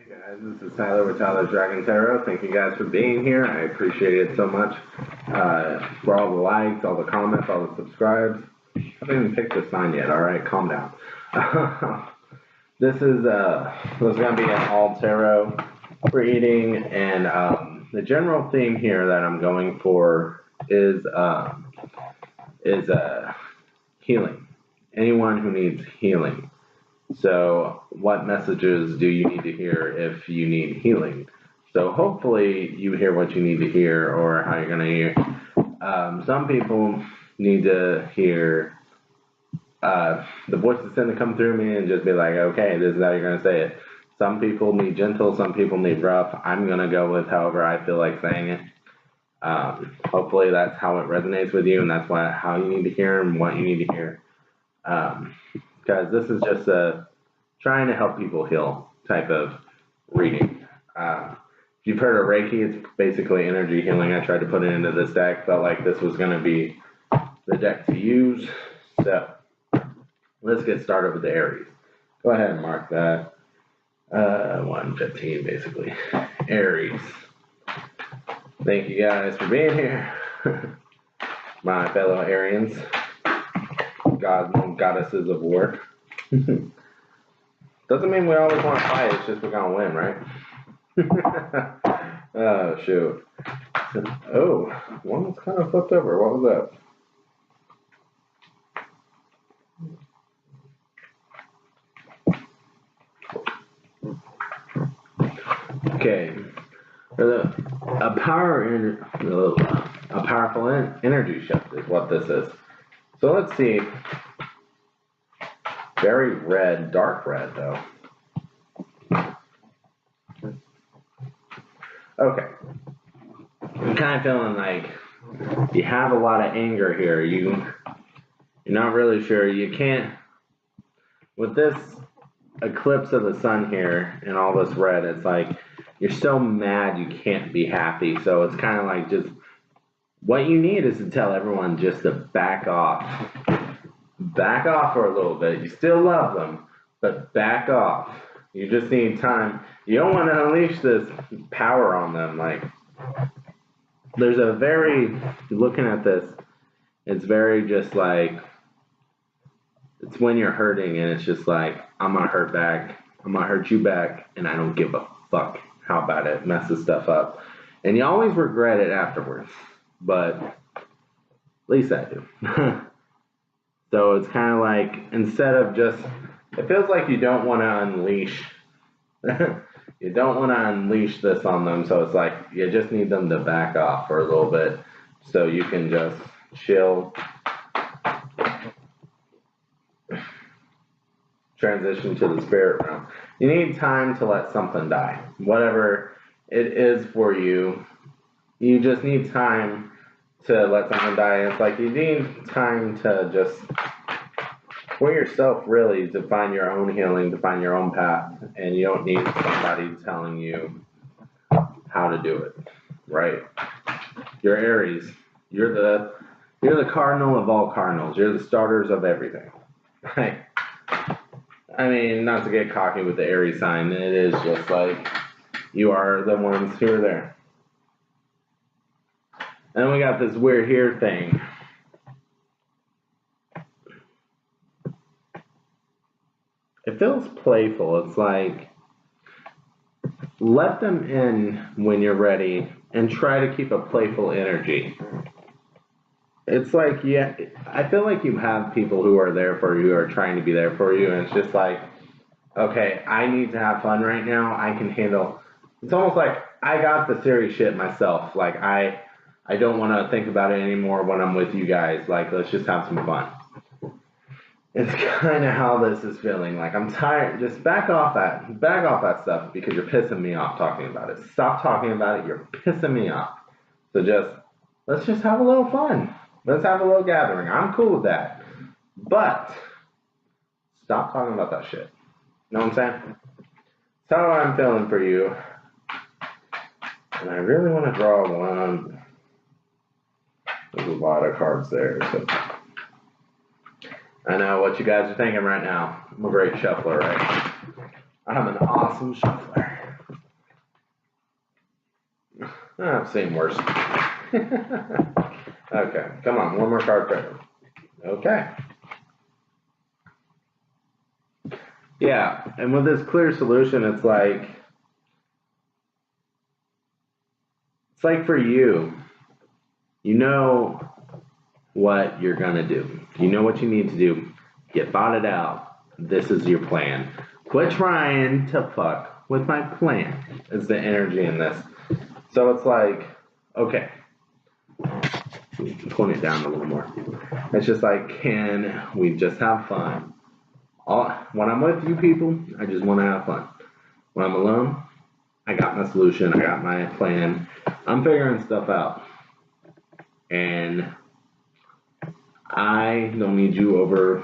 Hey guys, this is Tyler with Tyler's Dragon Tarot. Thank you guys for being here. I appreciate it so much. For all the likes, all the comments, all the subscribes. I haven't even picked a sign yet, alright? Calm down. This is going to be an all tarot reading, and the general theme here that I'm going for is healing. Anyone who needs healing. So what messages do you need to hear if you need healing? So hopefully you hear what you need to hear, or how you're going to hear. Some people need to hear the voice that's going to come through me and just be like, okay, this is how you're going to say it. Some people need gentle, some people need rough. I'm going to go with however I feel like saying it. Hopefully that's how it resonates with you, and that's how you need to hear and what you need to hear. Because this is just a trying to help people heal type of reading. If you've heard of Reiki, it's basically energy healing. I tried to put it into this deck, felt like this was going to be the deck to use. So let's get started with the Aries. Go ahead and mark that. 115 basically. Aries. Thank you guys for being here. My fellow Arians. Gods and goddesses of war. Doesn't mean we always want to fight, it's just we're gonna win, right? Oh shoot. Oh, one was kind of flipped over. What was that? Okay. A powerful energy shift is what this is. So let's see. Very red, dark red though. Okay. I'm kind of feeling like you have a lot of anger here. You're not really sure. You can't, with this eclipse of the sun here and all this red, it's like you're so mad you can't be happy. So it's kind of like just, what you need is to tell everyone just to back off. Back off for a little bit. You still love them, but back off. You just need time. You don't want to unleash this power on them. Like, there's a very, looking at this, it's very just like, it's when you're hurting and it's just like, I'm going to hurt back. I'm going to hurt you back, and I don't give a fuck how bad it messes stuff up. And you always regret it afterwards, but at least I do. So it's kind of like, instead of just, it feels like you don't want to unleash, you don't want to unleash this on them. So it's like, you just need them to back off for a little bit so you can just chill, transition to the spirit realm. You need time to let something die. Whatever it is for you, you just need time to let something die. It's like you need time to just, for yourself really, to find your own healing, to find your own path, and you don't need somebody telling you how to do it, right? You're Aries. You're the cardinal of all cardinals. You're the starters of everything, right? I mean, not to get cocky with the Aries sign, it is just like you are the ones who are there. And we got this we're here thing. It feels playful. It's like, let them in when you're ready and try to keep a playful energy. It's like, yeah, I feel like you have people who are there for you, who are trying to be there for you, and it's just like, okay, I need to have fun right now. I can handle, it's almost like I got the serious shit myself. Like, I don't want to think about it anymore when I'm with you guys. Like, let's just have some fun. It's kind of how this is feeling. Like, I'm tired. Just back off that stuff, because you're pissing me off talking about it. Stop talking about it. You're pissing me off. So let's just have a little fun. Let's have a little gathering. I'm cool with that. But stop talking about that shit. You know what I'm saying? That's how I'm feeling for you. And I really want to draw one. There's a lot of cards there. So I know what you guys are thinking right now. I'm a great shuffler, right? I'm an awesome shuffler. I've seen worse. Okay, come on, one more card for okay. Yeah, and with this clear solution, it's like for you, you know what you're gonna do. You know what you need to do. You thought it out. This is your plan. Quit trying to fuck with my plan, is the energy in this. So it's like, okay, tone it down a little more. It's just like, can we just have fun? When I'm with you people, I just want to have fun. When I'm alone, I got my solution, I got my plan. I'm figuring stuff out. And I don't need you over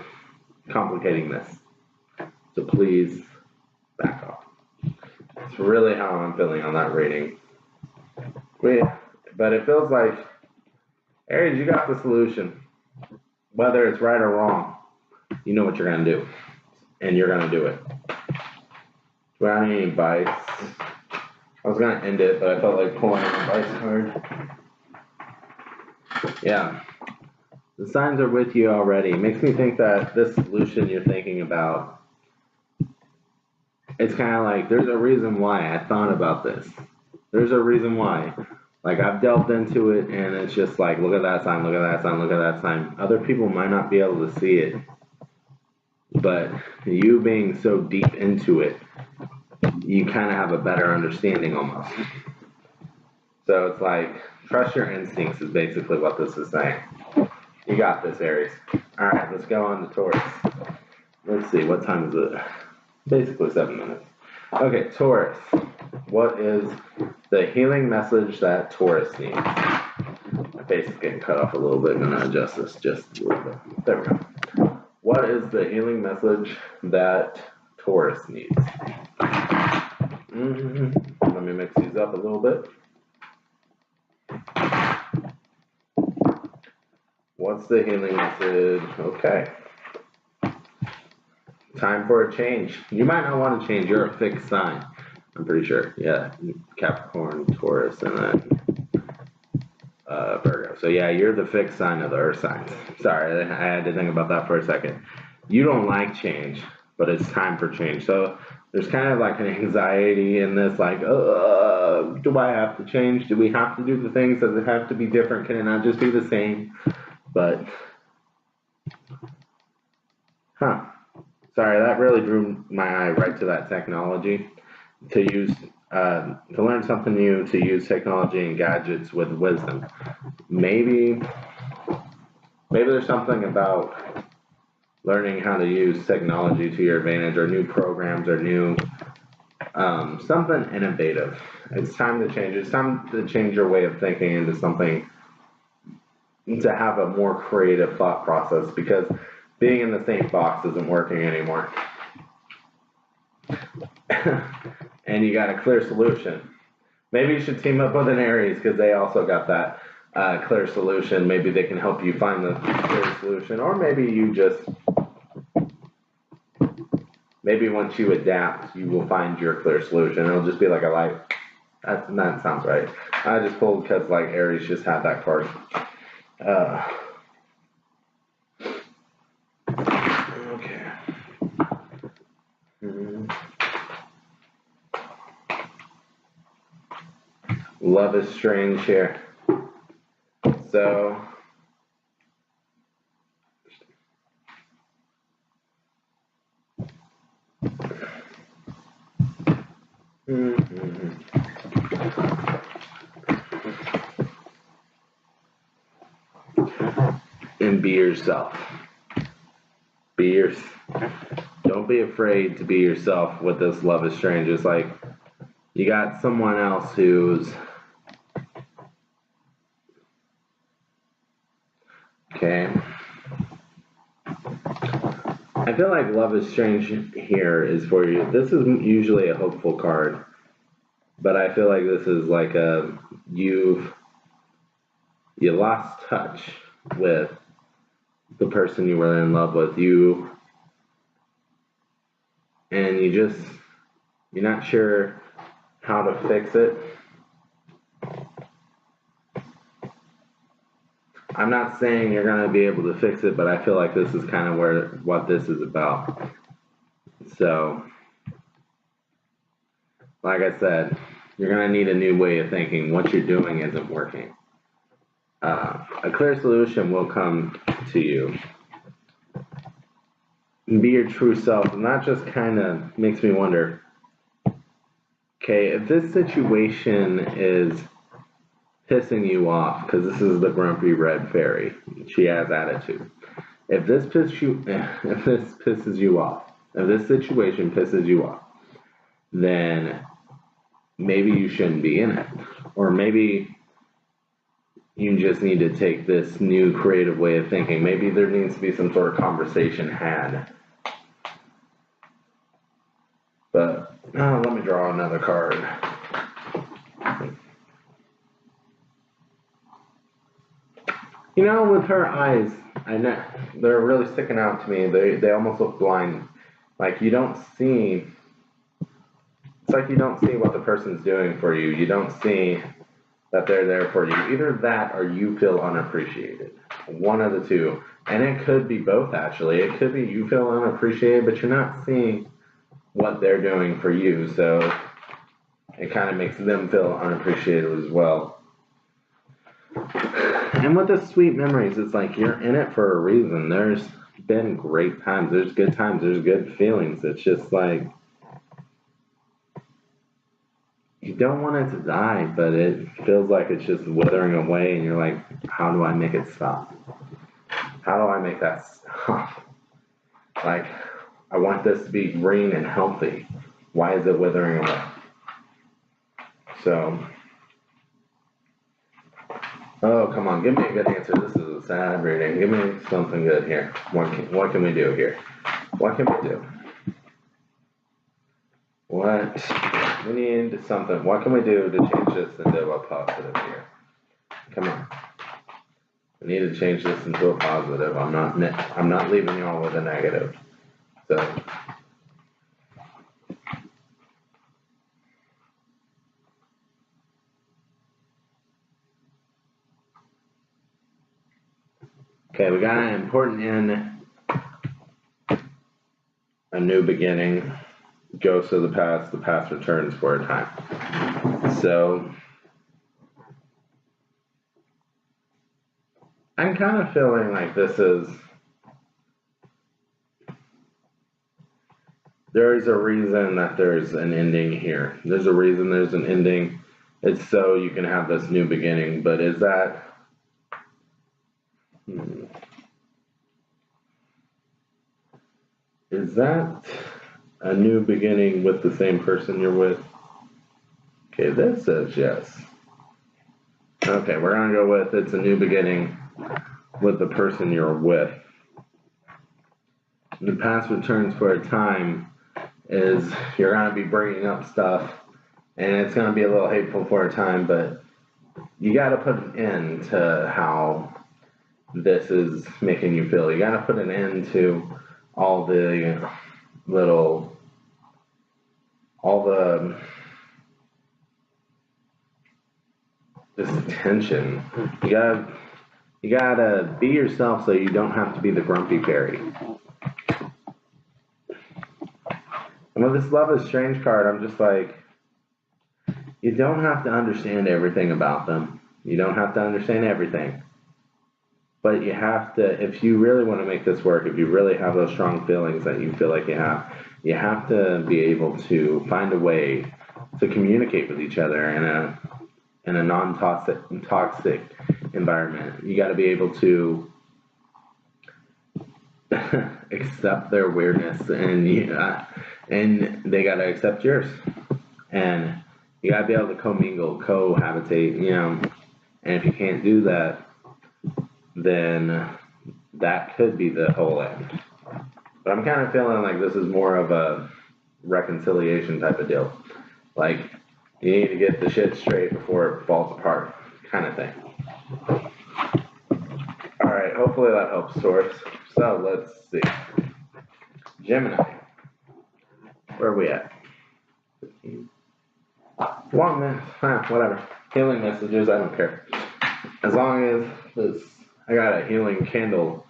complicating this. So please back off. It's really how I'm feeling on that reading. But it feels like, Aries, you got the solution. Whether it's right or wrong, you know what you're going to do. And you're going to do it. Do I have any advice? I was going to end it, but I felt like pulling an advice card. Yeah. The signs are with you already. It makes me think that this solution you're thinking about, it's kind of like, there's a reason why I thought about this. There's a reason why. Like, I've delved into it, and it's just like, look at that sign, look at that sign, look at that sign. Other people might not be able to see it, but you being so deep into it, you kind of have a better understanding almost. So it's like, trust your instincts is basically what this is saying. You got this, Aries. Alright, let's go on to Taurus. Let's see, what time is it? Basically 7 minutes. Okay, Taurus. What is the healing message that Taurus needs? My face is getting cut off a little bit. I'm going to adjust this just a little bit. There we go. What is the healing message that Taurus needs? Let me mix these up a little bit. What's the healing message? Okay. Time for a change. You might not want to change. You're a fixed sign. I'm pretty sure. Yeah. Capricorn, Taurus, and then Virgo. So yeah, you're the fixed sign of the earth signs. Sorry, I had to think about that for a second. You don't like change, but it's time for change. So there's kind of like an anxiety in this, like, do I have to change? Do we have to do the things? Does it have to be different? Can it not just be the same? But, sorry, that really drew my eye right to that technology. To use, to learn something new, to use technology and gadgets with wisdom. Maybe there's something about learning how to use technology to your advantage, or new programs, or new, something innovative. It's time to change. It's time to change your way of thinking into something, to have a more creative thought process, because being in the same box isn't working anymore. And you got a clear solution. Maybe you should team up with an Aries, because they also got that clear solution. Maybe they can help you find the clear solution, or maybe you just, maybe once you adapt, you will find your clear solution. It'll just be like a light. That sounds right. I just pulled because like Aries just had that card. Okay. Love is strange here. So, and be yourself. Don't be afraid to be yourself with this love is strange. It's like, you got someone else who's, okay. I feel like love is strange here is for you. This is usually a hopeful card, but I feel like this is like you lost touch with the person you were in love with, and you're not sure how to fix it. I'm not saying you're going to be able to fix it, but I feel like this is kind of what this is about. So, like I said, you're going to need a new way of thinking. What you're doing isn't working. A clear solution will come to you. Be your true self, and that just kind of makes me wonder, okay, if this situation is pissing you off, because this is the grumpy red fairy, she has attitude. If this pisses you off, if this situation pisses you off, then maybe you shouldn't be in it. Or maybe you just need to take this new creative way of thinking. Maybe there needs to be some sort of conversation had. But let me draw another card. You know, with her eyes, I know they're really sticking out to me. They almost look blind. Like you don't see. It's like you don't see what the person's doing for you. You don't see that they're there for you. Either that or you feel unappreciated. One of the two. And it could be both, actually. It could be you feel unappreciated, but you're not seeing what they're doing for you. So it kind of makes them feel unappreciated as well. And with the sweet memories, it's like you're in it for a reason. There's been great times. There's good times. There's good feelings. It's just like you don't want it to die, but it feels like it's just withering away, and you're like, how do I make it stop? How do I make that stop? Like, I want this to be green and healthy. Why is it withering away? So, oh, come on, give me a good answer. This is a sad reading. Give me something good here. What can we do here? What can we do? We need something. What can we do to change this into a positive here? Come on. We need to change this into a positive. I'm not leaving y'all with a negative. So okay, we got an important end, a new beginning, ghost of the past returns for a time. So I'm kind of feeling like there's a reason that there's an ending here. There's a reason there's an ending. It's so you can have this new beginning, but is that a new beginning with the same person you're with? Okay, this says yes. Okay, we're gonna go with it's a new beginning with the person you're with. The past returns for a time is you're gonna be bringing up stuff, and it's gonna be a little hateful for a time, but you gotta put an end to how this is making you feel. You gotta put an end to all the this tension. You gotta be yourself so you don't have to be the grumpy fairy. And with this Love is Strange card, I'm just like, you don't have to understand everything about them. You don't have to understand everything. But you have to, if you really want to make this work, if you really have those strong feelings that you feel like you have to be able to find a way to communicate with each other in a non-toxic environment. You got to be able to accept their weirdness, and they got to accept yours. And you got to be able to commingle, cohabitate, And if you can't do that, then that could be the whole end. But I'm kind of feeling like this is more of a reconciliation type of deal. Like, you need to get the shit straight before it falls apart, kind of thing. Alright, hopefully that helps, Taurus. So, let's see. Gemini. Where are we at? 15. 1 minute. Whatever. Healing messages, I don't care. As long as this I got a healing candle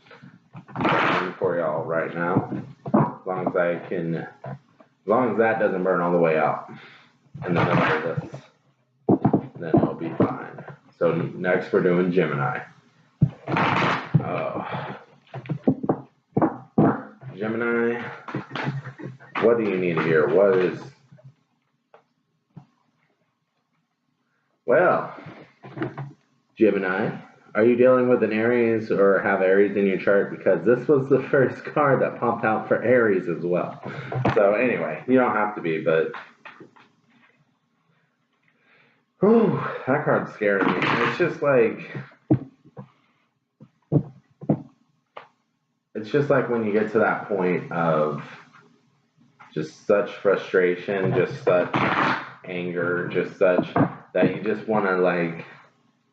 for y'all right now. As long as that doesn't burn all the way out in the middle of this, then it'll be fine. So next we're doing Gemini. Oh. Gemini, what do you need to hear? Well, Gemini, are you dealing with an Aries or have Aries in your chart? Because this was the first card that popped out for Aries as well. So anyway, you don't have to be, but whew, that card's scaring me. It's just like when you get to that point of just such frustration, just such anger, just such that you just want to like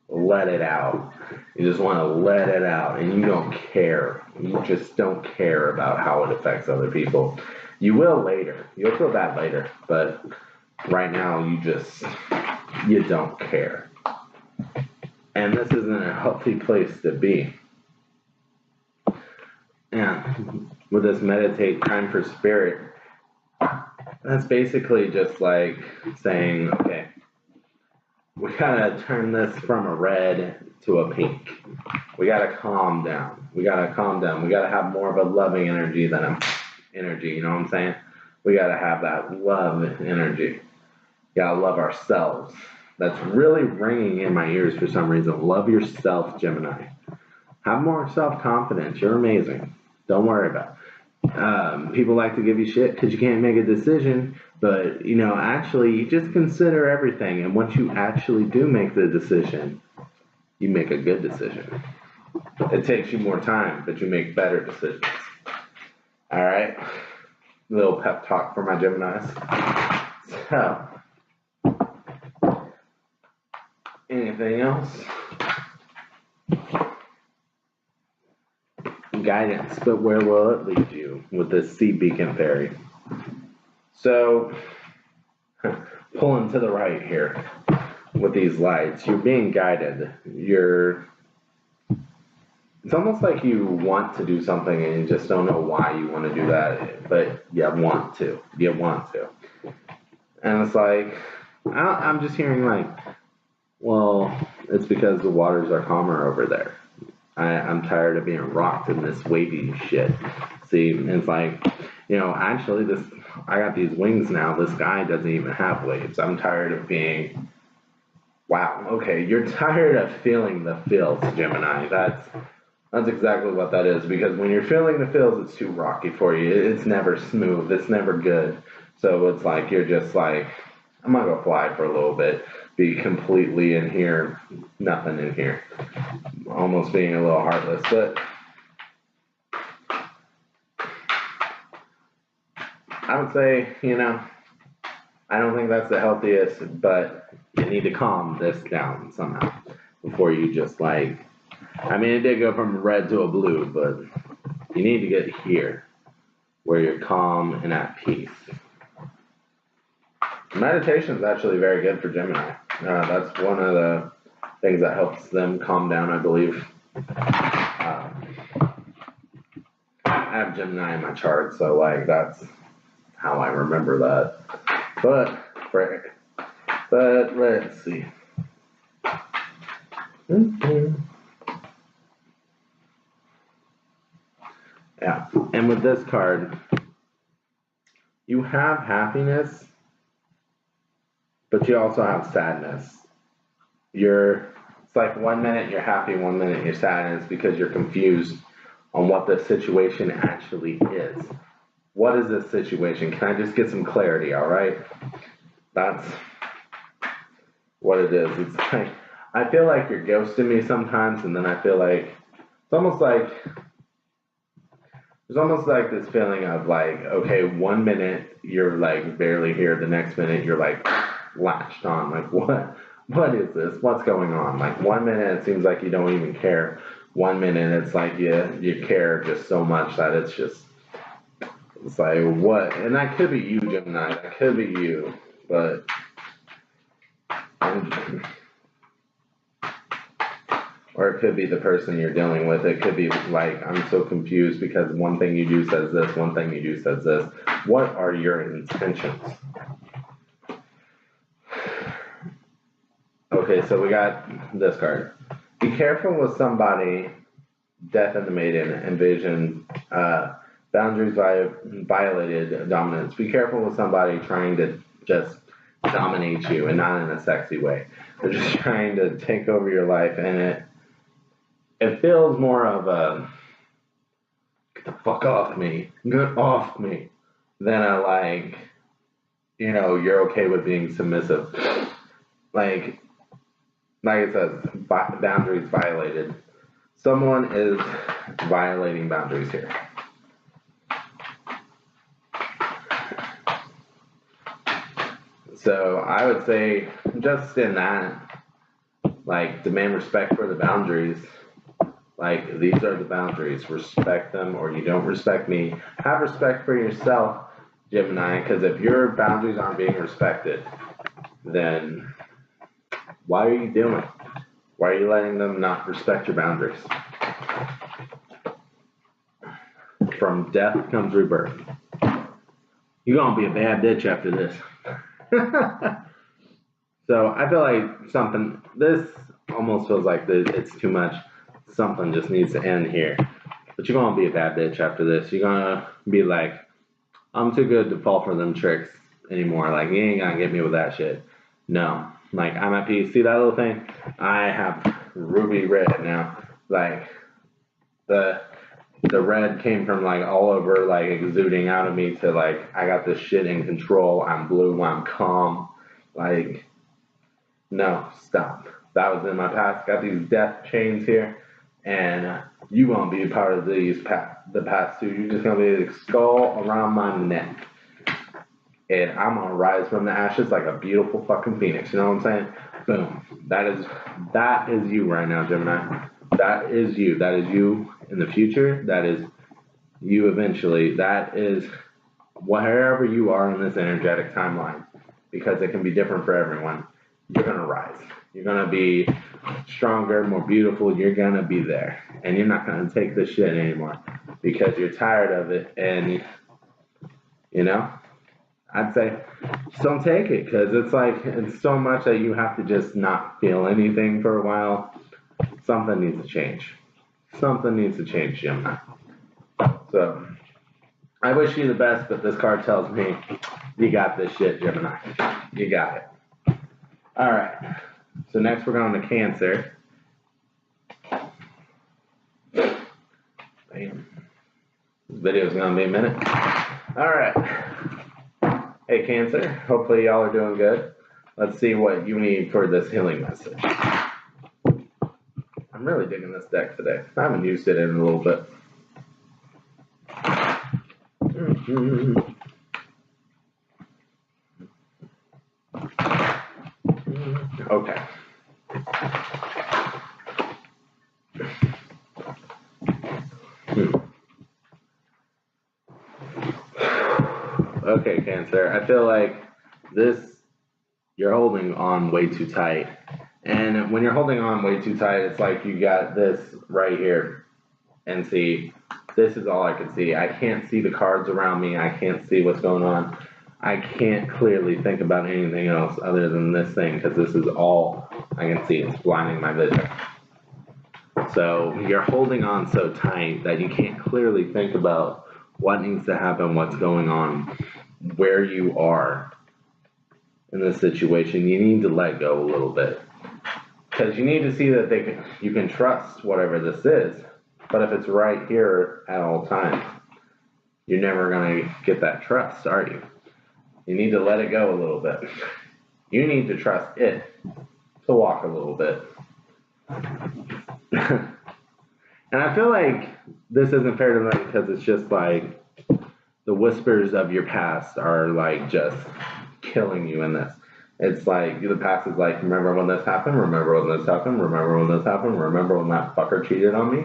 let it out. You just want to let it out and you don't care. You just don't care about how it affects other people. You will later. You'll feel bad later. But right now you don't care. And this isn't a healthy place to be. And with this meditate time for spirit, that's basically just like saying, okay, we gotta turn this from a red to a pink. We gotta calm down. We gotta have more of a loving energy than a energy, you know what I'm saying? We gotta have that love energy. Gotta love ourselves. That's really ringing in my ears for some reason. Love yourself, Gemini. Have more self-confidence. You're amazing. Don't worry about it. People like to give you shit because you can't make a decision, but actually you just consider everything, and once you actually do make the decision, you make a good decision. It takes you more time, but you make better decisions. Alright? Little pep talk for my Geminis. So, anything else? Guidance, but where will it lead you with this sea beacon fairy? So, pulling to the right here with these lights, you're being guided. It's almost like you want to do something and you just don't know why you want to do that, but you want to. And it's like, I'm just hearing like, well, it's because the waters are calmer over there. I'm tired of being rocked in this wavy shit. See, it's like, actually I got these wings now. This guy doesn't even have waves. I'm tired of being, wow, okay, you're tired of feeling the feels, Gemini. That's exactly what that is, because when you're feeling the feels, it's too rocky for you. It's never smooth. It's never good. So it's like, you're just like, I'm gonna go fly for a little bit, be completely in here, nothing in here. Almost being a little heartless, but I would say, I don't think that's the healthiest, but you need to calm this down somehow before you just like, it did go from red to a blue, but you need to get here where you're calm and at peace. Meditation is actually very good for Gemini. That's one of the things that helps them calm down, I believe. I have Gemini in my chart, so like that's how I remember that. But let's see. Yeah, and with this card, you have happiness, but you also have sadness. It's like 1 minute you're happy, 1 minute you're sad, and it's because you're confused on what the situation actually is. What is this situation? Can I just get some clarity, all right? That's what it is. It's like, I feel like you're ghosting me sometimes, and then I feel like, there's almost like this feeling of like, okay, 1 minute you're like barely here, the next minute you're like latched on, like what is this? What's going on? Like 1 minute it seems like you don't even care. 1 minute it's like you care just so much that it's like what? And that could be you, Gemini. That could be you, but Or it could be the person you're dealing with. It could be like, I'm so confused because one thing you do says this, one thing you do says this. What are your intentions? Okay, so we got this card. Be careful with somebody, death in the maiden, envision, boundaries violated, dominance. Be careful with somebody trying to just dominate you and not in a sexy way. They're just trying to take over your life, and it feels more of a get the fuck off me, get off me, than a like, you know, you're okay with being submissive. Like it says, boundaries violated. Someone is violating boundaries here. So I would say, just in that, like, demand respect for the boundaries. Like, these are the boundaries. Respect them, or you don't respect me. Have respect for yourself, Gemini, because if your boundaries aren't being respected, then why are you doing it? Why are you letting them not respect your boundaries? From death comes rebirth. You're going to be a bad bitch after this. So I feel like this almost feels like it's too much. Something just needs to end here. But you're going to be a bad bitch after this. You're going to be like, I'm too good to fall for them tricks anymore. Like, you ain't going to get me with that shit. No. Like, I'm at peace. See that little thing? I have ruby red now. Like, the red came from, like, all over, like, exuding out of me to, like, I got this shit in control. I'm blue. I'm calm. Like, no, stop. That was in my past. Got these death chains here. And you won't be a part of the past too. You're just going to be the skull around my neck. And I'm going to rise from the ashes like a beautiful fucking phoenix. You know what I'm saying? Boom. That is you right now, Gemini. That is you. That is you in the future. That is you eventually. That is wherever you are in this energetic timeline. Because it can be different for everyone. You're going to rise. You're going to be stronger, more beautiful. You're going to be there. And you're not going to take this shit anymore. Because you're tired of it. And, you know, I'd say just don't take it. Because it's like, it's so much that you have to just not feel anything for a while. Something needs to change. Something needs to change, Gemini. So, I wish you the best, but this card tells me you got this shit, Gemini. You got it. Alright. So next we're going to Cancer. Bam. This video is going to be a minute. Alright. Hey Cancer, hopefully y'all are doing good. Let's see what you need for this healing message. I'm really digging this deck today. I haven't used it in a little bit. Okay. Okay, Cancer. I feel like you're holding on way too tight. And when you're holding on way too tight, it's like you got this right here. And see, this is all I can see. I can't see the cards around me. I can't see what's going on. I can't clearly think about anything else other than this thing, because this is all I can see. It's blinding my vision. So you're holding on so tight that you can't clearly think about what needs to happen, what's going on, where you are in this situation. You need to let go a little bit, because you need to see that you can trust whatever this is. But if it's right here at all times, you're never going to get that trust, are you? You need to let it go a little bit. You need to trust it to walk a little bit. And I feel like this isn't fair to them, because it's just like the whispers of your past are like just killing you in this. It's like the past is like, remember when this happened? Remember when this happened? Remember when this happened? Remember when that fucker cheated on me?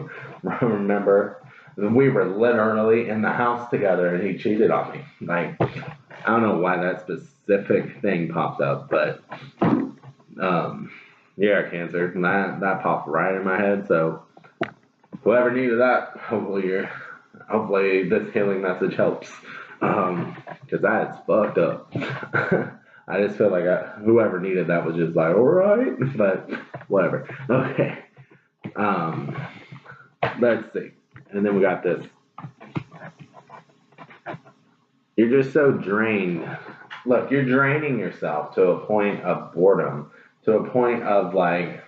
Remember we were literally in the house together and he cheated on me. Like, I don't know why that specific thing pops up, but Yeah, Cancer. That popped right in my head. So whoever needed that, hopefully this healing message helps. Because that's fucked up. I just feel like whoever needed that was just like, all right, but whatever. Okay. Let's see. And then we got this. You're just so drained. Look, you're draining yourself to a point of boredom, to a point of like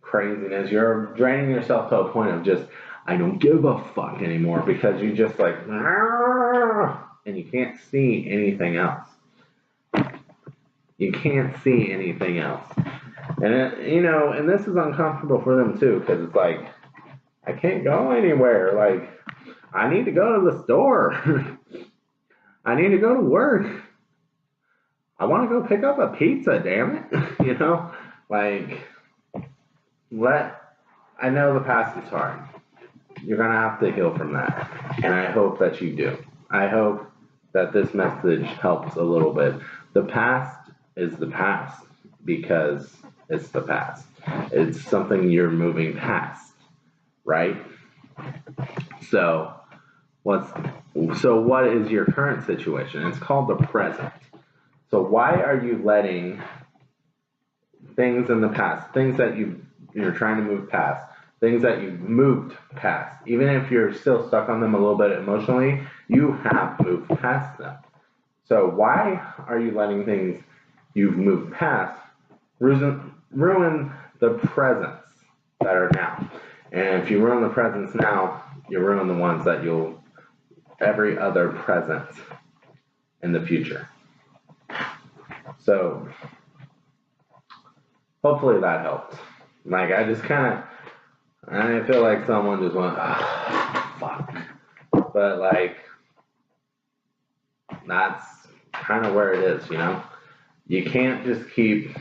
craziness. You're draining yourself to a point of just, I don't give a fuck anymore, because you just like, and you can't see anything else. You can't see anything else. And and this is uncomfortable for them too, because it's like, I can't go anywhere. Like, I need to go to the store. I need to go to work. I want to go pick up a pizza, damn it. Like, I know the past is hard. You're going to have to heal from that. And I hope that you do. I hope that this message helps a little bit. The past is the past because it's the past. It's something you're moving past, right? So what is your current situation? It's called the present. So why are you letting things in the past, things that you're trying to move past, things that you've moved past, even if you're still stuck on them a little bit emotionally, you have moved past them. So why are you letting things you've moved past ruin the presents that are now? And if you ruin the presents now, you ruin the ones that every other present in the future. So hopefully that helped. Like, I feel like someone just went, oh, fuck. But like, that's kind of where it is, You can't just the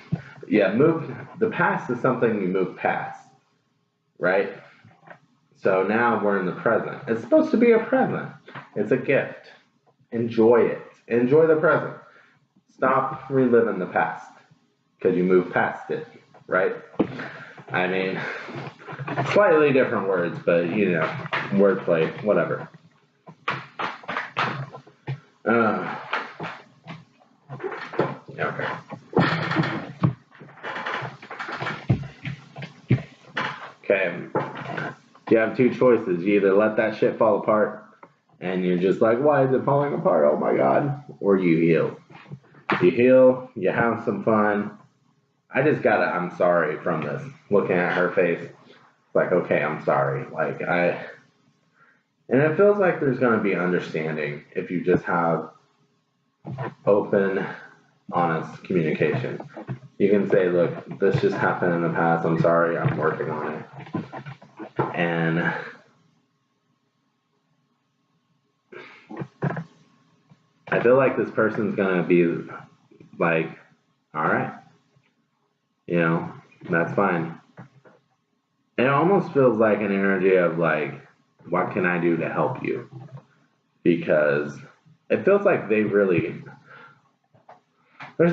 past is something you move past, right? So now we're in the present. It's supposed to be a present. It's a gift. Enjoy it. Enjoy the present. Stop reliving the past because you moved past it, right? I mean, slightly different words, but wordplay, whatever. Okay. Okay. You have two choices. You either let that shit fall apart and you're just like, why is it falling apart? Oh my God. Or you heal. You heal, you have some fun. I just got I'm sorry from this. Looking at her face, it's like, okay, I'm sorry. And it feels like there's going to be understanding if you just have open, honest communication. You can say, look, this just happened in the past. I'm sorry. I'm working on it. And I feel like this person's going to be like, all right, that's fine. It almost feels like an energy of like, what can I do to help you? Because it feels like there's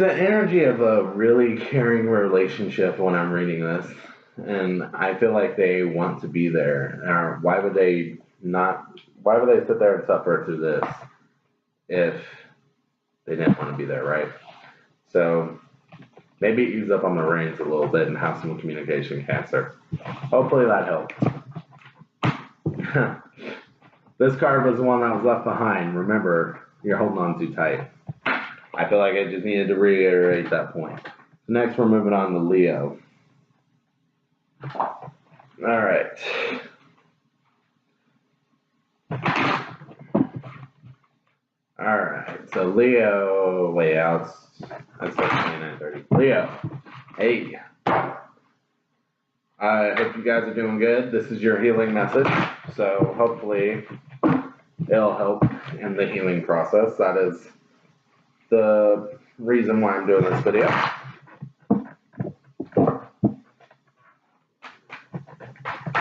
an energy of a really caring relationship when I'm reading this. And I feel like they want to be there. Or why would they sit there and suffer through this if they didn't want to be there, right? So maybe ease up on the reins a little bit and have some communication, Cancer. Hopefully that helped. This card was the one that was left behind. Remember, you're holding on too tight. I feel like I just needed to reiterate that point. Next, we're moving on to Leo. All right. All right. So Leo, layouts. That's like 29:30. Leo. Hey. I hope you guys are doing good. This is your healing message. So hopefully it'll help in the healing process. That is the reason why I'm doing this video.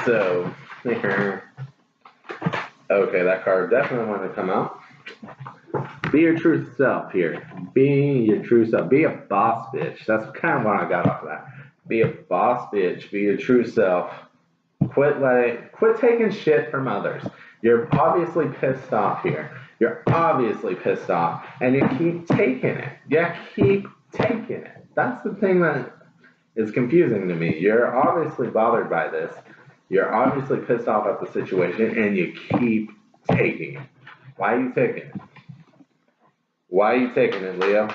So, okay, that card definitely wanted to come out. Be your true self here. Be your true self. Be a boss bitch. That's kind of what I got off of that. Be a boss bitch. Be your true self. Quit taking shit from others. You're obviously pissed off here. You're obviously pissed off, and you keep taking it. You keep taking it. That's the thing that is confusing to me. You're obviously bothered by this. You're obviously pissed off at the situation, and you keep taking it. Why are you taking it? Why are you taking it, Leo?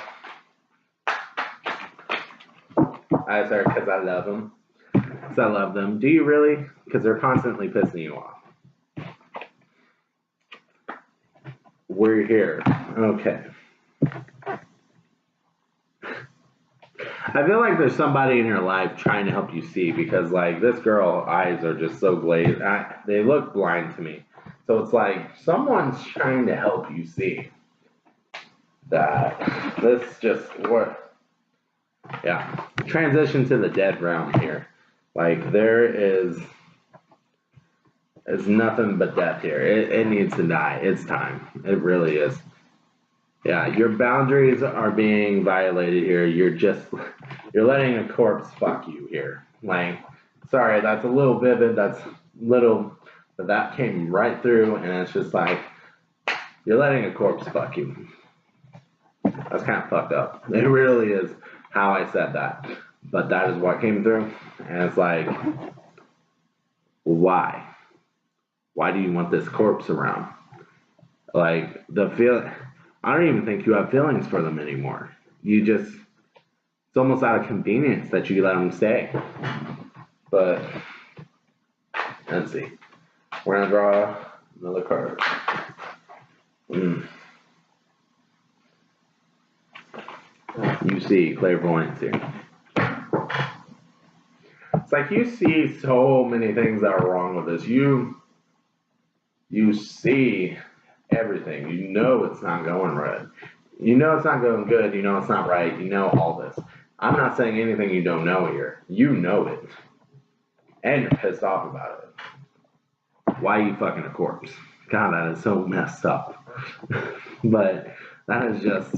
I said, because I love them. Because I love them. Do you really? Because they're constantly pissing you off. We're here. Okay. I feel like there's somebody in your life trying to help you see, because like this girl's eyes are just so glazed. They look blind to me. So it's like someone's trying to help you see that this just what. Yeah. Transition to the dead realm here. Like there is nothing but death here. It needs to die. It's time. It really is. Yeah, your boundaries are being violated here. You're letting a corpse fuck you here. Like, sorry, that's a little vivid. That's little, but that came right through, and it's just like, you're letting a corpse fuck you. That's kind of fucked up. It really is how I said that. But that is what came through, and it's like, why? Why do you want this corpse around? Like, I don't even think you have feelings for them anymore. It's almost out of convenience that you let them stay. But, let's see. We're going to draw another card. You see clairvoyance here. It's like you see so many things that are wrong with this. You see everything. You know it's not going right. You know it's not going good. You know it's not right. You know all this. I'm not saying anything you don't know here. You know it. And you're pissed off about it. Why are you fucking a corpse? God, that is so messed up. But that is just,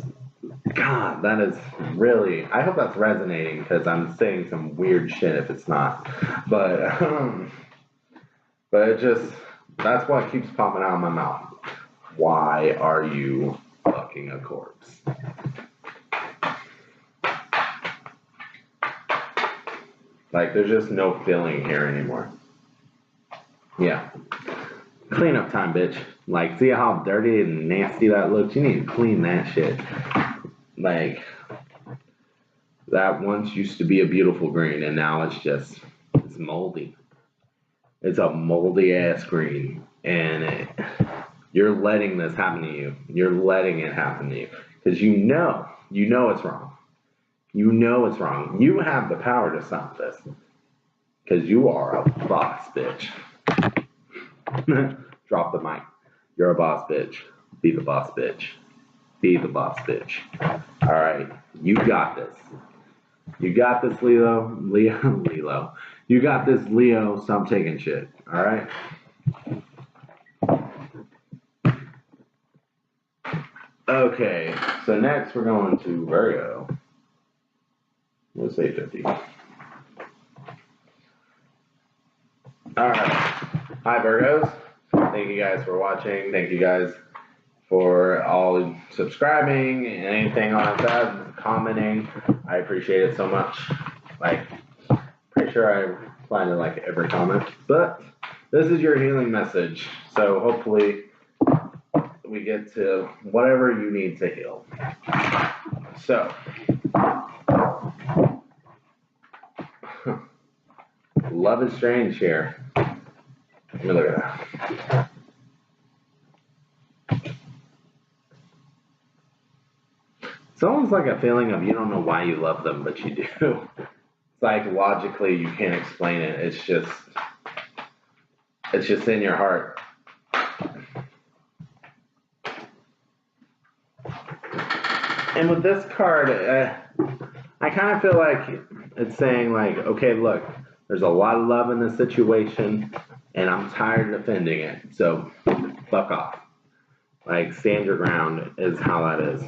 God, that is really, I hope that's resonating, because I'm saying some weird shit if it's not. But it just, that's what keeps popping out of my mouth. Why are you fucking a corpse? Like, there's just no feeling here anymore. Yeah. Cleanup time, bitch. Like, see how dirty and nasty that looks? You need to clean that shit. Like, that once used to be a beautiful green, and now it's moldy. It's a moldy ass green, and you're letting this happen to you. You're letting it happen to you, because you know it's wrong. You know it's wrong. You have the power to stop this, because you are a boss bitch. Drop the mic. You're a boss bitch. Be the boss bitch. Be the boss bitch. All right, you got this. You got this, Leo. You got this, Leo. Stop taking shit. All right. Okay, so next we're going to Virgo. Let's say 50. All right. Hi, Virgos. Thank you guys for watching. Thank you guys for all subscribing and anything like that, commenting. I appreciate it so much. Like, pretty sure I reply to like every comment. But this is your healing message. So hopefully we get to whatever you need to heal. So, love is strange here. Let me look at that. It's almost like a feeling of you don't know why you love them, but you do. It's like logically you can't explain it. It's just in your heart. And with this card, I kind of feel like it's saying like, okay, look, there's a lot of love in this situation, and I'm tired of defending it, so fuck off. Like, stand your ground is how that is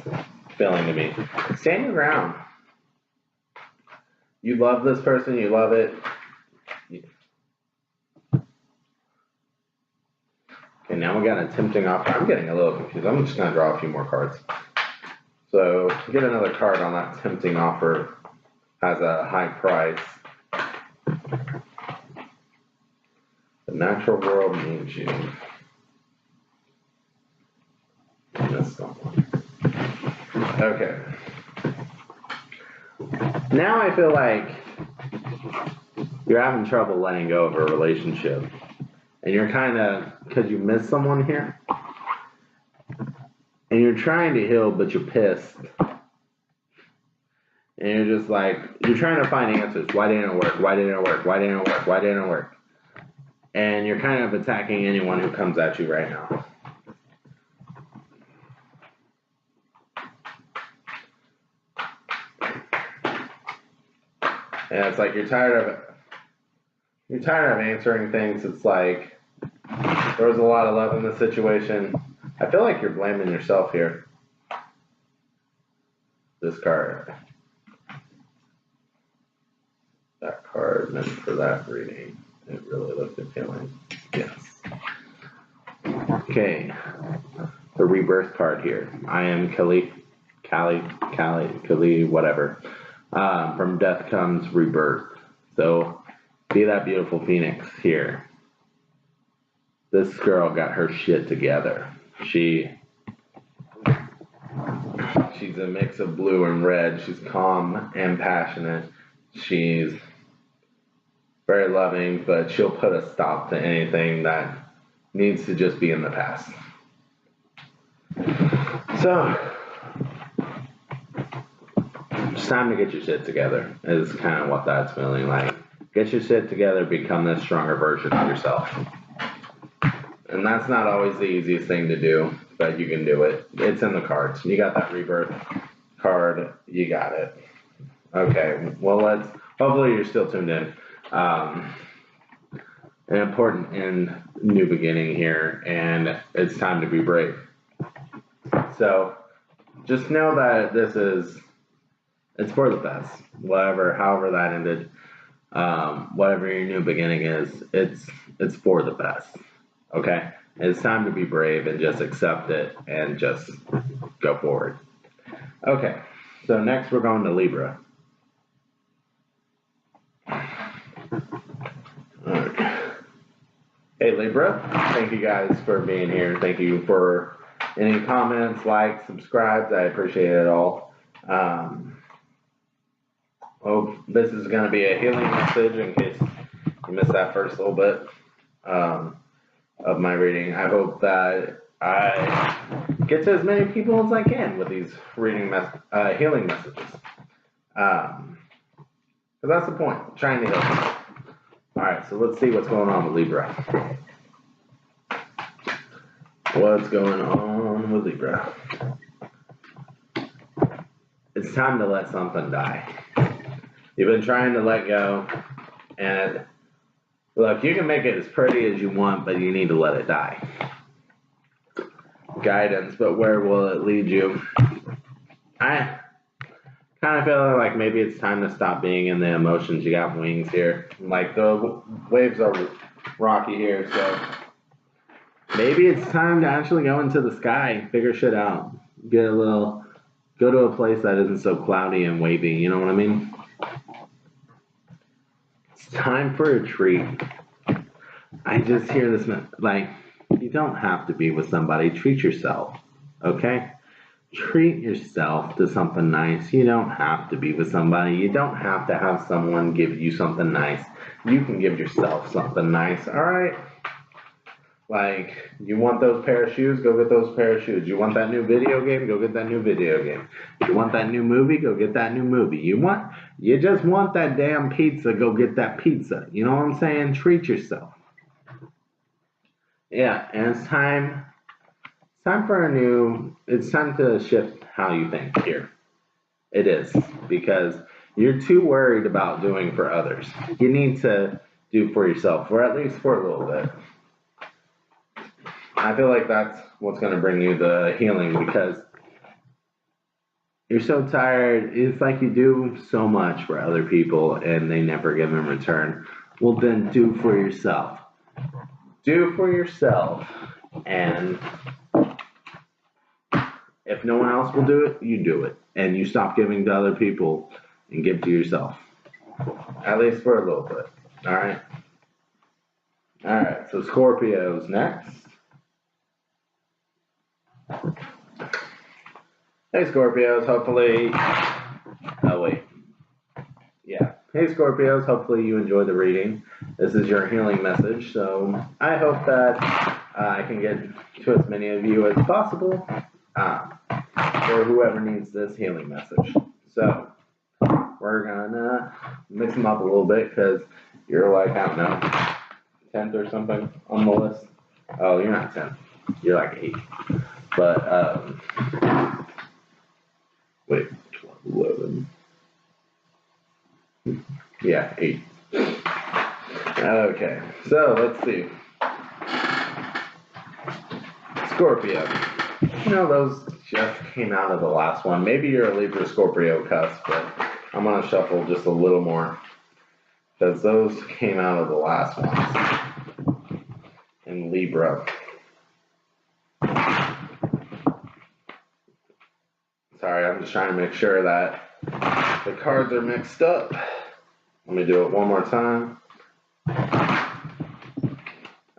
feeling to me. Stand your ground. You love this person, you love it. Okay, now we got a tempting offer. I'm getting a little confused. I'm just going to draw a few more cards. So, get another card on that tempting offer. Has a high price. The natural world needs you. That's someone. Okay. Now I feel like you're having trouble letting go of a relationship. And you're kind of, because you miss someone here. And you're trying to heal, but you're pissed. And you're just like, you're trying to find answers. Why didn't it work? Why didn't it work? Why didn't it work? Why didn't it work? And you're kind of attacking anyone who comes at you right now. And it's like you're tired of answering things. It's like there was a lot of love in the situation. I feel like you're blaming yourself here. This card. That card meant for that reading. It really looked appealing. Yes. Okay. The rebirth card here. I am Kali, whatever. From death comes rebirth. So be that beautiful phoenix here. This girl got her shit together. She's a mix of blue and red. She's calm and passionate. She's very loving, but she'll put a stop to anything that needs to just be in the past. So, it's time to get your shit together, is kind of what that's feeling like. Get your shit together, become this stronger version of yourself. And that's not always the easiest thing to do, but you can do it. It's in the cards. You got that rebirth card. You got it. Okay, well, hopefully you're still tuned in. An important and new beginning here, and it's time to be brave. So, just know that it's for the best. However that ended, whatever your new beginning is, it's for the best. Okay? It's time to be brave and just accept it and just go forward. Okay, so next we're going to Libra. Okay. Hey Libra, thank you guys for being here. Thank you for any comments, likes, subscribes. I appreciate it all. This is going to be a healing message in case you missed that first little bit of my reading. I hope that I get to as many people as I can with these healing messages. Because that's the point, trying to heal people. Alright, so let's see what's going on with Libra. What's going on with Libra? It's time to let something die. You've been trying to let go, and look, you can make it as pretty as you want, but you need to let it die. Guidance, but where will it lead you? I kind of feel like maybe it's time to stop being in the emotions. You got wings here. Like the waves are rocky here, so maybe it's time to actually go into the sky, figure shit out. Go to a place that isn't so cloudy and wavy, you know what I mean? It's time for a treat. I just hear this, like, you don't have to be with somebody. Treat yourself, okay? Treat yourself to something nice. You don't have to be with somebody. You don't have to have someone give you something nice. You can give yourself something nice, all right? Like, you want those pair of shoes? Go get those pair of shoes. You want that new video game? Go get that new video game. You want that new movie? Go get that new movie. You just want that damn pizza? Go get that pizza. You know what I'm saying? Treat yourself. Yeah, and it's time to shift how you think here. It is, because you're too worried about doing for others. You need to do for yourself, or at least for a little bit. I feel like that's what's going to bring you the healing, because You're so tired. It's like you do so much for other people and they never give in return. Well, then do for yourself. Do for yourself. And if no one else will do it, you do it. And you stop giving to other people and give to yourself. At least for a little bit. Alright? Alright, so Scorpio's next. Hey Scorpios, hopefully, oh wait, yeah. Hey Scorpios, hopefully you enjoyed the reading. This is your healing message, so I hope that I can get to as many of you as possible, or whoever needs this healing message. So, we're gonna mix them up a little bit, because you're like, I don't know, 10th or something on the list. Oh, you're not 10th, you're like 8th. But, wait, 12, 11. Yeah, 8. Okay, so let's see. Scorpio. You know, those just came out of the last one. Maybe you're a Libra Scorpio cusp, but I'm going to shuffle just a little more. Because those came out of the last ones. In Libra. Sorry, I'm just trying to make sure that the cards are mixed up. Let me do it one more time.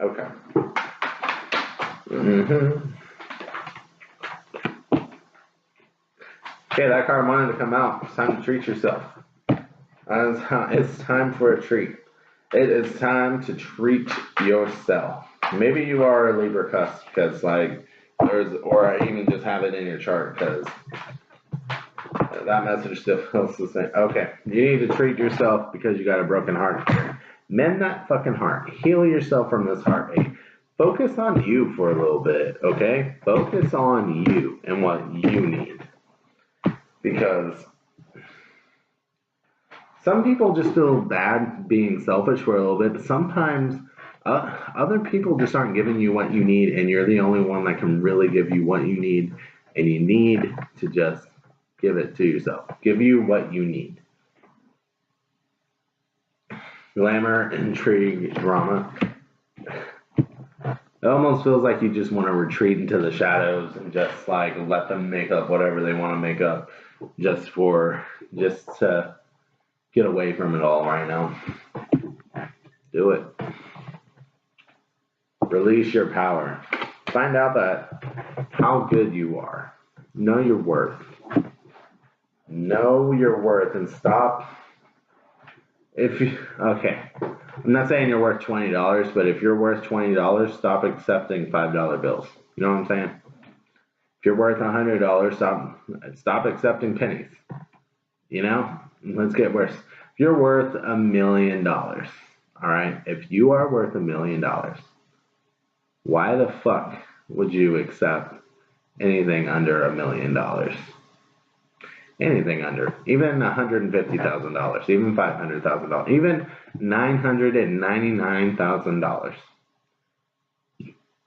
Okay. Okay, that card wanted to come out. It's time to treat yourself. It's time for a treat. It is time to treat yourself. Maybe you are a Libra cusp because, like, or even just have it in your chart because that message still feels the same. Okay, you need to treat yourself because you got a broken heart. Mend that fucking heart. Heal yourself from this heartache. Focus on you for a little bit, okay? Focus on you and what you need. Because some people just feel bad being selfish for a little bit, but sometimes other people just aren't giving you what you need, and you're the only one that can really give you what you need, and you need to just give it to yourself. Give you what you need. Glamour, intrigue, drama. It almost feels like you just want to retreat into the shadows and just like let them make up whatever they want to make up just to get away from it all right now. Do it. Release your power. Find out that how good you are. Know your worth. Know your worth and stop. Okay, I'm not saying you're worth $20, but if you're worth $20, stop accepting $5 bills. You know what I'm saying? If you're worth $100, stop accepting pennies. You know? Let's get worse. If you're worth $1 million, all right? If you are worth $1 million, why the fuck would you accept anything under $1 million? Anything under, even $150,000, even $500,000, even $999,000.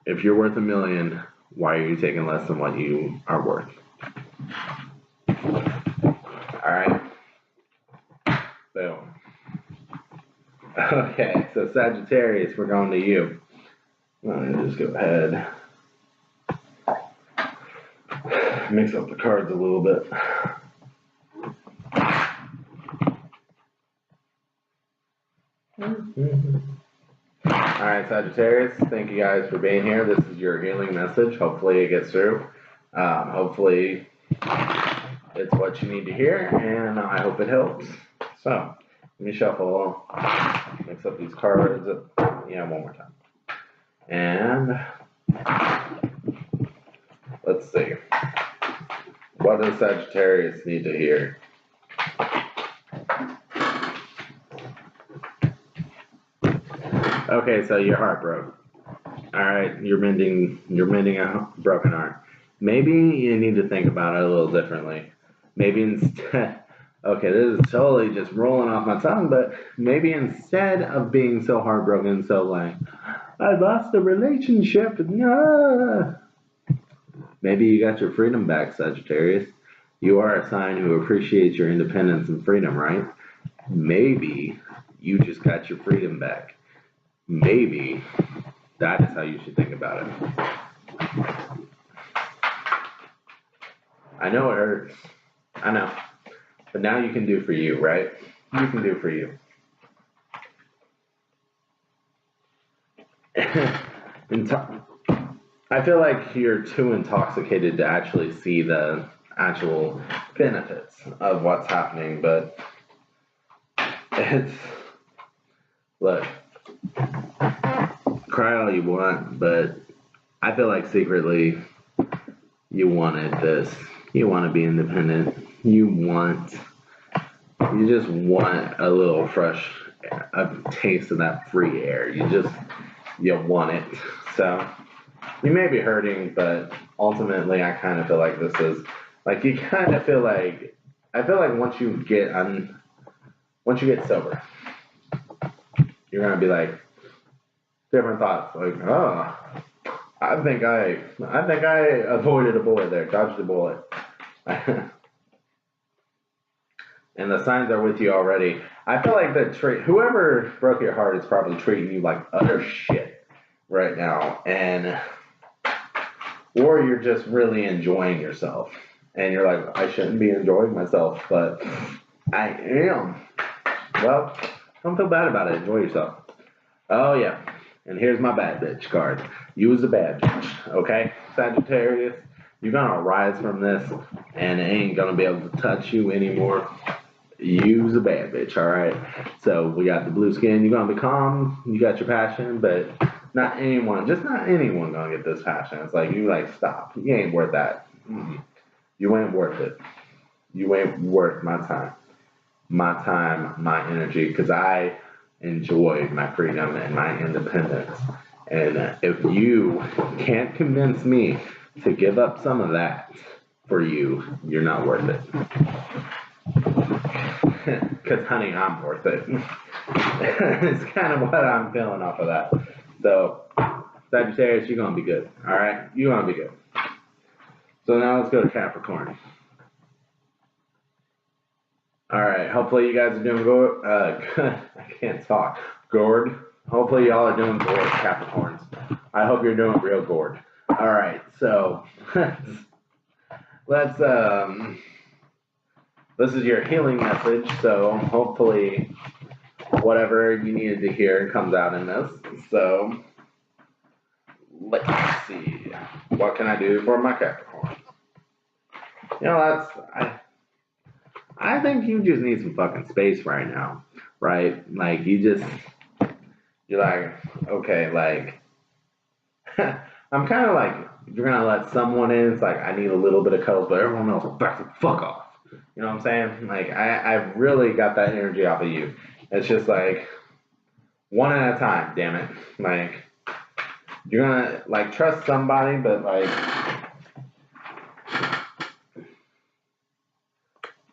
If you're worth $1 million, why are you taking less than what you are worth? All right. Boom. Okay, so Sagittarius, we're going to you. Let me just go ahead. Mix up the cards a little bit. Alright, Sagittarius, thank you guys for being here. This is your healing message. Hopefully it gets through. Hopefully it's what you need to hear, and I hope it helps. So, let me shuffle, mix up these cards. Yeah, one more time. And let's see. What does Sagittarius need to hear? Okay, so your heart broke. Alright, you're mending a broken heart. Maybe you need to think about it a little differently. Maybe instead, okay, this is totally just rolling off my tongue, but maybe instead of being so heartbroken, so like, I lost a relationship, maybe you got your freedom back, Sagittarius. You are a sign who appreciates your independence and freedom, right? Maybe you just got your freedom back. Maybe that is how you should think about it. I know it hurts. I know. But now you can do for you, right? You can do for you. I feel like you're too intoxicated to actually see the actual benefits of what's happening, but it's, look, cry all you want, but I feel like secretly you wanted this. You want to be independent. You just want a little fresh, a taste of that free air. You want it. So you may be hurting, but ultimately I kind of feel like this is, like, you kind of feel like, I feel like once you get sober, you're going to be like, different thoughts, like, oh, I think I avoided a bullet there, dodged a bullet. And the signs are with you already. I feel like whoever broke your heart is probably treating you like utter shit right now, or you're just really enjoying yourself, and you're like, I shouldn't be enjoying myself, but I am. Well, don't feel bad about it. Enjoy yourself. Oh yeah, and here's my bad bitch card. You was a bad bitch, okay, Sagittarius? You're gonna rise from this, and it ain't gonna be able to touch you anymore. You's a bad bitch, alright? So we got the blue skin, you're gonna be calm, you got your passion, but not anyone gonna get this passion. It's like, you like, stop. You ain't worth that. You ain't worth it. You ain't worth my time, my energy, because I enjoy my freedom and my independence. And if you can't convince me to give up some of that for you, you're not worth it. Because, honey, I'm worth it. It's kind of what I'm feeling off of that. So, Sagittarius, you're going to be good. All right? You're going to be good. So now let's go to Capricorn. All right. Hopefully you guys are doing good. I can't talk. Gourd. Hopefully y'all are doing gourd, Capricorns. I hope you're doing real gourd. All right. So, let's this is your healing message, so hopefully whatever you needed to hear comes out in this. So let's see. What can I do for my Capricorn? You know, I think you just need some fucking space right now, right? Like, you're like, okay, like, I'm kind of like, you're gonna let someone in, it's like, I need a little bit of cuddles, but everyone else will back the fuck off. You know what I'm saying? Like, I really got that energy off of you. It's just like, one at a time, damn it. Like, you're gonna, like, trust somebody, but, like,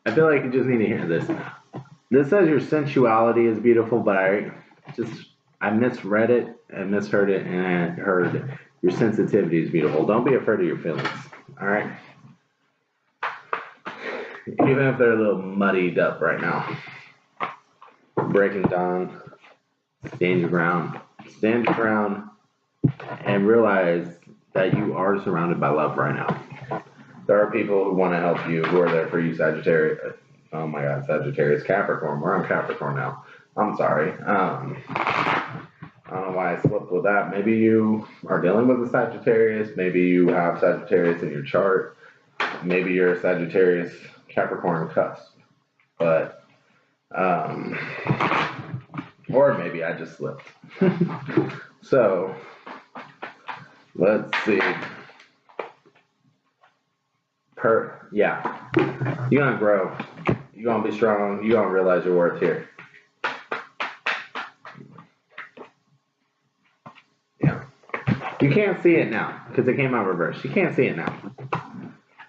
I feel like you just need to hear this. This says your sensuality is beautiful, but I misread it, I misheard it, and I heard your sensitivity is beautiful. Don't be afraid of your feelings, all right? Even if they're a little muddied up right now. Breaking down, stand your ground, and realize that you are surrounded by love right now. There are people who want to help you, who are there for you, Sagittarius. Oh my God, Sagittarius, Capricorn. We're on Capricorn now. I'm sorry. I don't know why I slipped with that. Maybe you are dealing with a Sagittarius. Maybe you have Sagittarius in your chart. Maybe you're a Sagittarius Capricorn cusp. But, or maybe I just slipped. So, let's see. Yeah. You're going to grow. You're going to be strong. You're going to realize your worth here. Yeah. You can't see it now because it came out reverse. You can't see it now.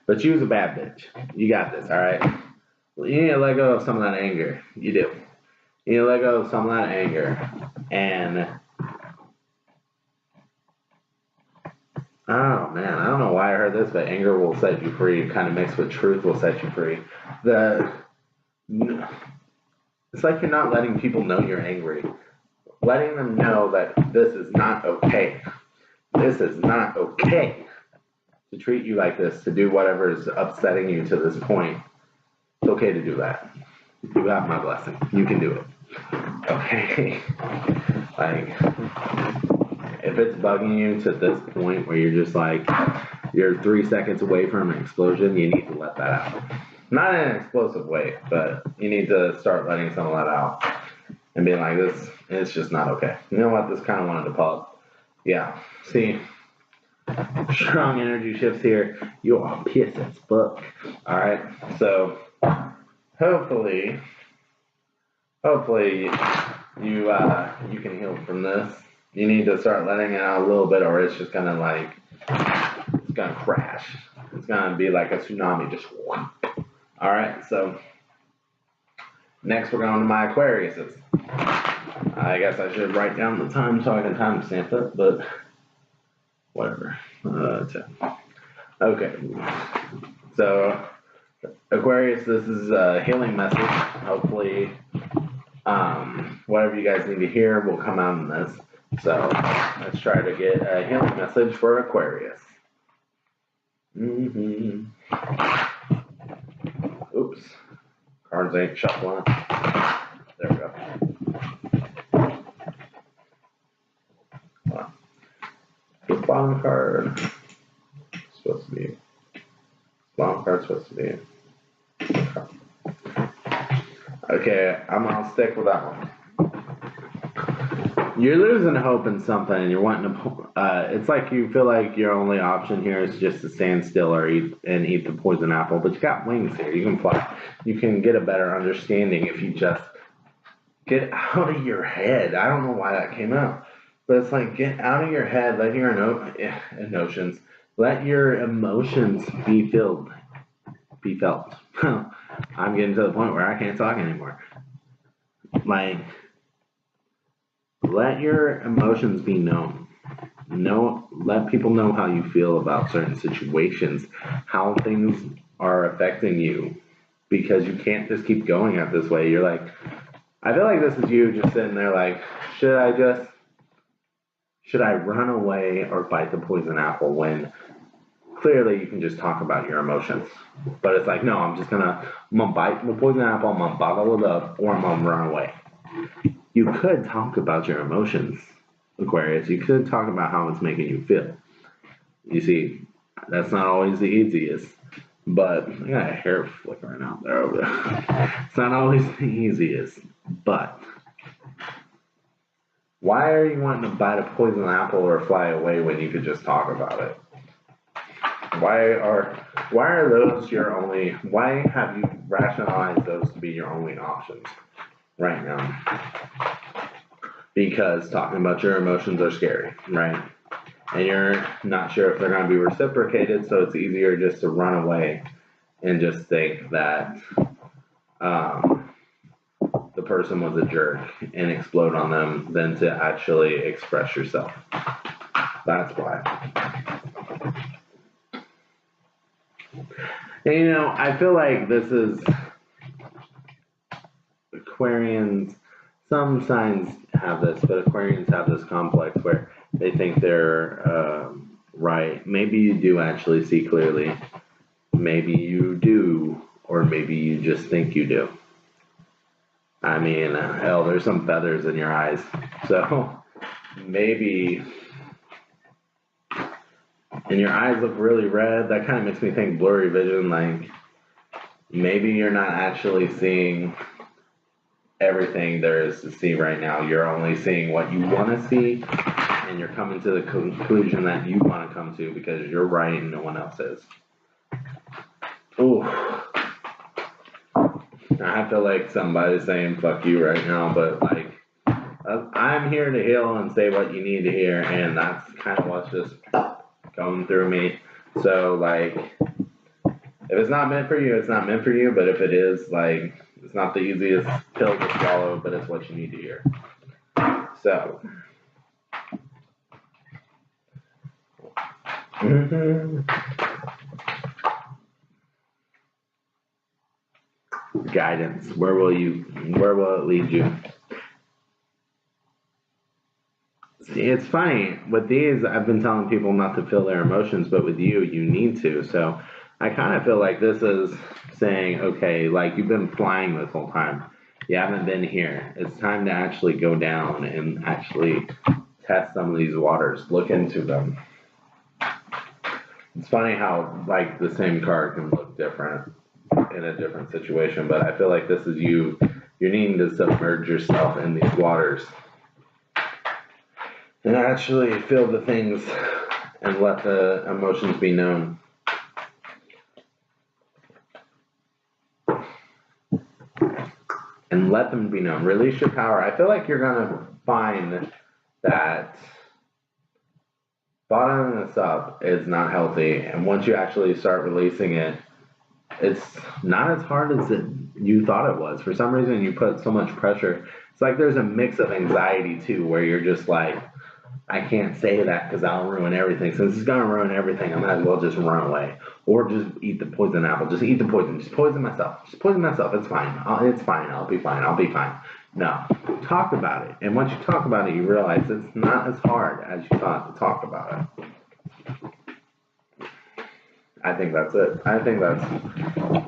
But you's a bad bitch. You got this, all right? Well, you need to let go of some of that anger. You do. You need to let go of some of that anger. And Oh man, I don't know why I heard this, but anger will set you free. Kind of mixed with truth will set you free. It's like you're not letting people know you're angry. Letting them know that this is not okay. This is not okay to treat you like this, to do whatever is upsetting you to this point. It's okay to do that. You have my blessing. You can do it. Okay? Like, if it's bugging you to this point where you're just like, you're 3 seconds away from an explosion, you need to let that out. Not in an explosive way, but you need to start letting some of that out. And being like, this, it's just not okay. You know what? This kind of wanted to pause. Yeah. See? Strong energy shifts here. You are pissed as fuck. Alright? So, hopefully you can heal from this. You need to start letting it out a little bit, or it's just gonna like, it's gonna crash. It's gonna be like a tsunami, just whoop. All right, so next we're going to my Aquariuses. I guess I should write down the time so I can timestamp it, but whatever. Okay, so Aquarius, this is a healing message. Hopefully, whatever you guys need to hear will come out in this. So let's try to get a healing message for Aquarius. Oops. Cards ain't shuffling. There we go. The bottom card supposed to be. Bottom card supposed to be. Okay, I'll stick with that one. You're losing hope in something, and you're wanting to. It's like you feel like your only option here is just to stand still or eat the poison apple. But you got wings here. You can fly. You can get a better understanding if you just get out of your head. I don't know why that came out, but it's like get out of your head. Let your emotions. Let your emotions be felt. I'm getting to the point where I can't talk anymore. Like. Let your emotions be known. Let people know how you feel about certain situations, how things are affecting you, because you can't just keep going at this way. You're like, I feel like this is you just sitting there like, should I run away or bite the poison apple, when clearly you can just talk about your emotions. But it's like, no, I'm gonna bite the poison apple, I'm gonna bottle it up, or I'm gonna run away. You could talk about your emotions, Aquarius. You could talk about how it's making you feel. You see, that's not always the easiest, but I got a hair flickering out there over there. It's not always the easiest, but why are you wanting to bite a poison apple or fly away when you could just talk about it? Why are those your only? Why have you rationalized those to be your only options right now? Because talking about your emotions are scary, right? And you're not sure if they're going to be reciprocated, so it's easier just to run away and just think that the person was a jerk and explode on them than to actually express yourself. That's why. And I feel like this is Aquarians. Some signs have this, but Aquarians have this complex where they think they're right. Maybe you do actually see clearly. Maybe you do, or maybe you just think you do. I mean, hell, there's some feathers in your eyes. So maybe, and your eyes look really red. That kind of makes me think blurry vision. Like maybe you're not actually seeing everything there is to see right now. You're only seeing what you want to see, and you're coming to the conclusion that you want to come to because you're right and no one else is. Ooh. I feel like somebody's saying fuck you right now, but like I'm here to heal and say what you need to hear, and that's kind of what's just going through me. So like if it's not meant for you, it's not meant for you, but if it is, like it's not the easiest pill to swallow, but it's what you need to hear. So, Guidance. Where will it lead you? See, it's funny. With these, I've been telling people not to feel their emotions, but with you, you need to. So I kind of feel like this is saying, okay, like you've been flying this whole time. You haven't been here. It's time to actually go down and actually test some of these waters. Look into them. It's funny how like the same card can look different in a different situation, but I feel like this is you. You're needing to submerge yourself in these waters and actually feel the things and let the emotions be known. And let them be known. Release your power. I feel like you're going to find that bottling this up is not healthy. And once you actually start releasing it, it's not as hard as you thought it was. For some reason, you put so much pressure. It's like there's a mix of anxiety, too, where you're just like, I can't say that because I'll ruin everything. Since it's going to ruin everything, I might as well just run away. Or just eat the poison apple. Just eat the poison. Just poison myself. Just poison myself. It's fine. It's fine. I'll be fine. I'll be fine. No. Talk about it. And once you talk about it, you realize it's not as hard as you thought to talk about it. I think that's it. I think that's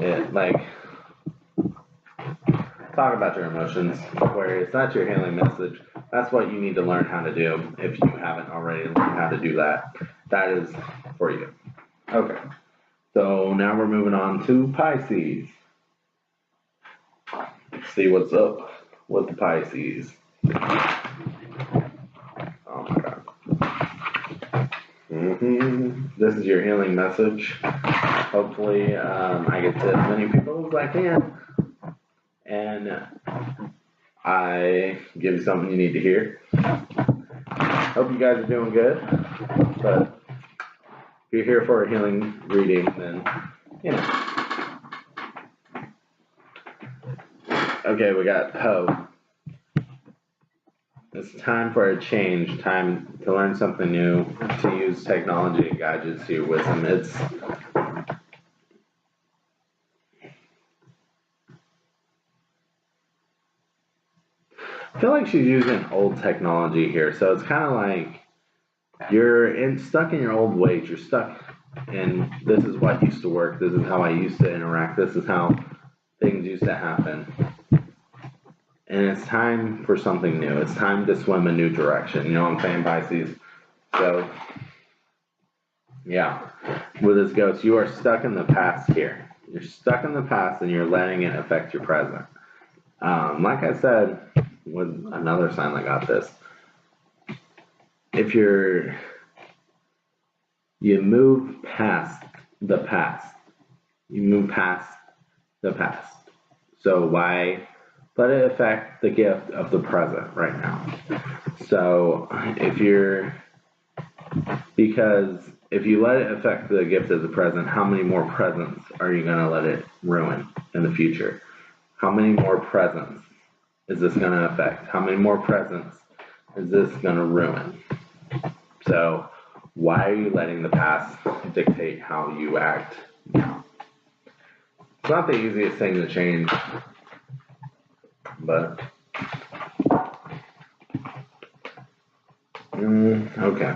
it. Like, talk about your emotions, Aquarius. That's your healing message. That's what you need to learn how to do if you haven't already learned how to do that. That is for you. Okay. So now we're moving on to Pisces. Let's see what's up with the Pisces. Oh my God. This is your healing message. Hopefully, I get to as many people as I can. And I give you something you need to hear. Hope you guys are doing good. But if you're here for a healing reading, then, you know. Okay, we got Poe. It's time for a change, time to learn something new, to use technology and gadgets to your wisdom. I feel like she's using old technology here, so it's kind of like you're stuck in your old ways. You're stuck in this is what used to work. This is how I used to interact. This is how things used to happen. And it's time for something new. It's time to swim a new direction. You know what I'm saying, Pisces? So, yeah. With this ghost, you are stuck in the past here. You're stuck in the past and you're letting it affect your present. Like I said, with another sign that got this, if you move past the past, you move past the past. So why let it affect the gift of the present right now? So because if you let it affect the gift of the present, how many more presents are you going to let it ruin in the future? How many more presents is this going to affect? How many more presents is this going to ruin? So why are you letting the past dictate how you act now? It's not the easiest thing to change, but okay.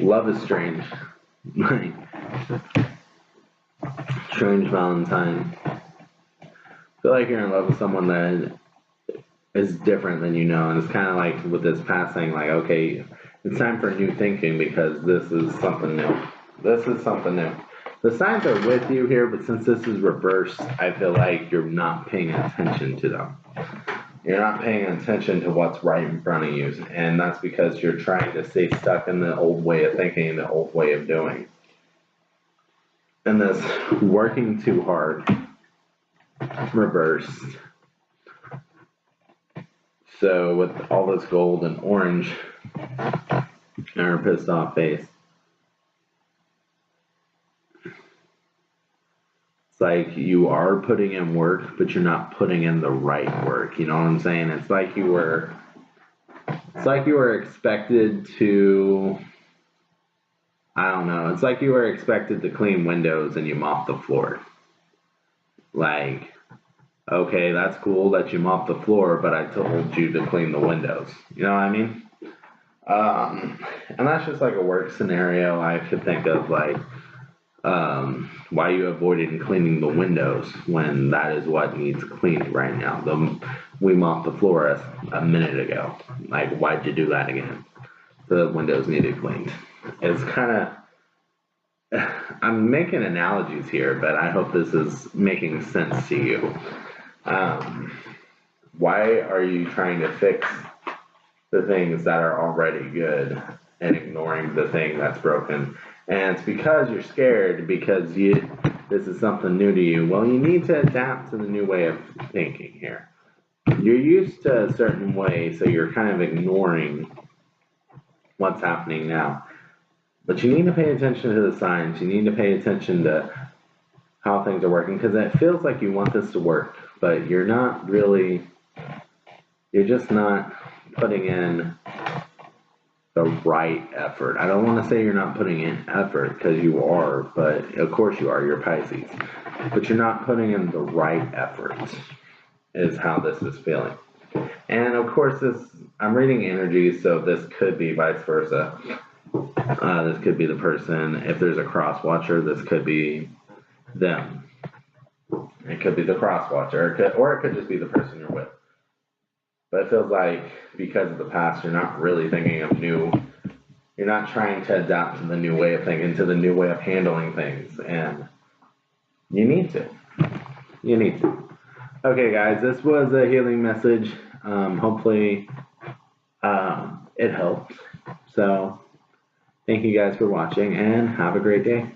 Love is strange. Strange Valentine. I feel like you're in love with someone that is different than you know, and it's kind of like with this past thing, like, okay, it's time for new thinking because this is something new. This is something new. The signs are with you here, but since this is reversed, I feel like you're not paying attention to them. You're not paying attention to what's right in front of you, and that's because you're trying to stay stuck in the old way of thinking and the old way of doing. And this working too hard, reversed. So with all this gold and orange and her pissed off face, it's like you are putting in work, but you're not putting in the right work. You know what I'm saying? It's like It's like you were expected to, I don't know, it's like you were expected to clean windows and you mop the floor. Like, okay, that's cool that you mop the floor, but I told you to clean the windows. You know what I mean? And that's just like a work scenario I could think of, like, why you avoided cleaning the windows when that is what needs cleaning right now. We mopped the floor a minute ago. Like, why'd you do that again? The windows needed cleaned. It's kind of, I'm making analogies here, but I hope this is making sense to you. Why are you trying to fix the things that are already good and ignoring the thing that's broken? And it's because you're scared, because this is something new to you. Well, you need to adapt to the new way of thinking here. You're used to a certain way, so you're kind of ignoring what's happening now. But you need to pay attention to the signs. You need to pay attention to how things are working, because it feels like you want this to work, but you're not really, you're just not putting in the right effort. I don't want to say you're not putting in effort, because you are, but of course you are, you're Pisces. But you're not putting in the right effort, is how this is feeling. And of course, I'm reading energy, so this could be vice versa. This could be the person. If there's a cross watcher, this could be them. It could be the cross watcher, or it could just be the person you're with. But it feels like because of the past, you're not really thinking of new. You're not trying to adapt to the new way of thinking, to the new way of handling things, and you need to. You need to. Okay, guys, this was a healing message. Hopefully, it helped. So, thank you guys for watching, and have a great day.